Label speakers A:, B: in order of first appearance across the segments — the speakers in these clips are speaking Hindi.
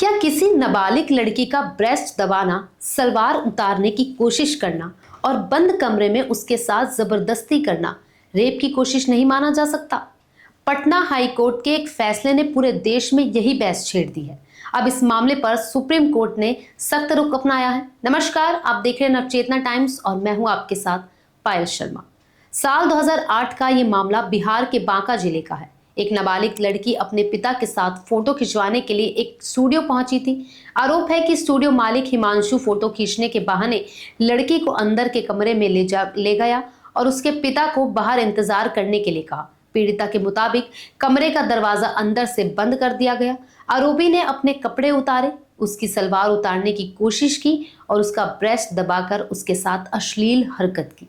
A: क्या किसी नाबालिग लड़की का ब्रेस्ट दबाना, सलवार उतारने की कोशिश करना और बंद कमरे में उसके साथ जबरदस्ती करना रेप की कोशिश नहीं माना जा सकता? पटना हाई कोर्ट के एक फैसले ने पूरे देश में यही बहस छेड़ दी है। अब इस मामले पर सुप्रीम कोर्ट ने सख्त रुख अपनाया है। नमस्कार, आप देख रहे हैं नवचेतना टाइम्स और मैं हूं आपके साथ पायल शर्मा। साल 2008 का ये मामला बिहार के बांका जिले का है। एक नाबालिग लड़की अपने पिता के साथ फोटो खिंचवाने के लिए एक स्टूडियो पहुंची थी। आरोप है कि स्टूडियो मालिक हिमांशु फोटो खींचने के बहाने लड़की को अंदर के कमरे में ले गया और उसके पिता को बाहर इंतजार करने के लिए कहा। पीड़िता के मुताबिक कमरे का दरवाजा अंदर से बंद कर दिया गया। आरोपी ने अपने कपड़े उतारे, उसकी सलवार उतारने की कोशिश की और उसका ब्रेस्ट दबाकर उसके साथ अश्लील हरकत की।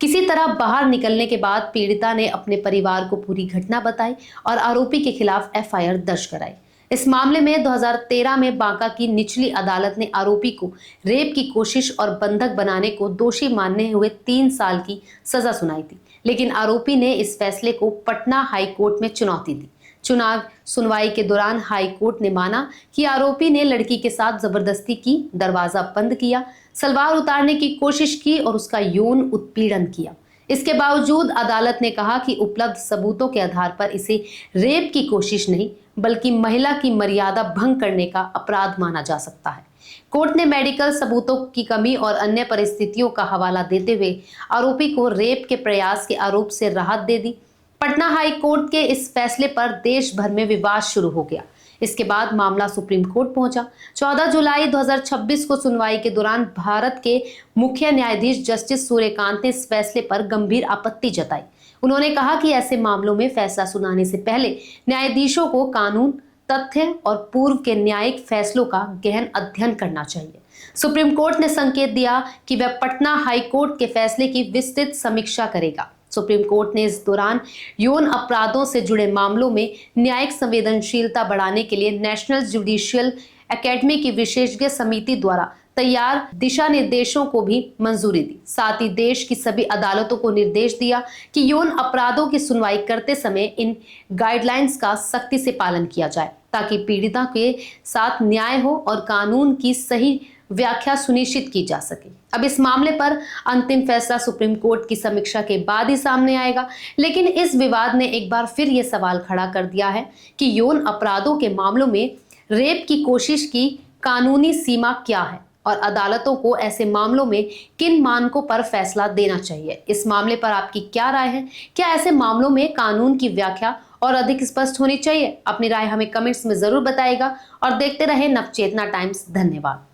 A: किसी तरह बाहर निकलने के बाद पीड़िता ने अपने परिवार को पूरी घटना बताई और आरोपी के खिलाफ एफआईआर दर्ज कराई। इस मामले में 2013 में बांका की निचली अदालत ने आरोपी को रेप की कोशिश और बंधक बनाने को दोषी मानने हुए 3 साल की सजा सुनाई थी, लेकिन आरोपी ने इस फैसले को पटना हाई कोर्ट में चुनौती दी। चुनाव सुनवाई के दौरान हाई कोर्ट ने माना कि आरोपी ने लड़की के साथ जबरदस्ती की, दरवाजा बंद किया, सलवार उतारने की कोशिश की और उसका यौन उत्पीड़न किया। इसके बावजूद अदालत ने कहा कि उपलब्ध सबूतों के आधार पर इसे रेप की कोशिश नहीं बल्कि महिला की मर्यादा भंग करने का अपराध माना जा सकता है। कोर्ट ने मेडिकल सबूतों की कमी और अन्य परिस्थितियों का हवाला देते हुए आरोपी को रेप के प्रयास के आरोप से राहत दे दी। पटना हाई कोर्ट के इस फैसले पर देश भर में विवाद शुरू हो गया। इसके बाद मामला सुप्रीम कोर्ट पहुंचा। 14 जुलाई 2026 को सुनवाई के दौरान भारत के मुख्य न्यायाधीश जस्टिस सूर्यकांत ने इस फैसले पर गंभीर आपत्ति जताई। उन्होंने कहा कि ऐसे मामलों में फैसला सुनाने से पहले न्यायाधीशों को कानून, तथ्य और पूर्व के न्यायिक फैसलों का गहन अध्ययन करना चाहिए। सुप्रीम कोर्ट ने संकेत दिया कि वह पटना हाई कोर्ट के फैसले की विस्तृत समीक्षा करेगा। सुप्रीम कोर्ट ने इस दौरान यौन अपराधों से जुड़े मामलों में न्यायिक संवेदनशीलता बढ़ाने के लिए नेशनल जुडिशियल एकेडमी की विशेषज्ञ समिति द्वारा तैयार दिशा निर्देशों को भी मंजूरी दी। साथ ही देश की सभी अदालतों को निर्देश दिया कि यौन अपराधों की सुनवाई करते समय इन गाइडलाइंस का सख्ती से पालन किया जाए ताकि पीड़िता के साथ न्याय हो और कानून की सही व्याख्या सुनिश्चित की जा सके। अब इस मामले पर अंतिम फैसला सुप्रीम कोर्ट की समीक्षा के बाद ही सामने आएगा, लेकिन इस विवाद ने एक बार फिर यह सवाल खड़ा कर दिया है कि यौन अपराधों के मामलों में रेप की कोशिश की कानूनी सीमा क्या है और अदालतों को ऐसे मामलों में किन मानकों पर फैसला देना चाहिए। इस मामले पर आपकी क्या राय है? क्या ऐसे मामलों में कानून की व्याख्या और अधिक स्पष्ट होनी चाहिए? अपनी राय हमें कमेंट्स में जरूर बताइएगा और देखते रहे नवचेतना टाइम्स। धन्यवाद।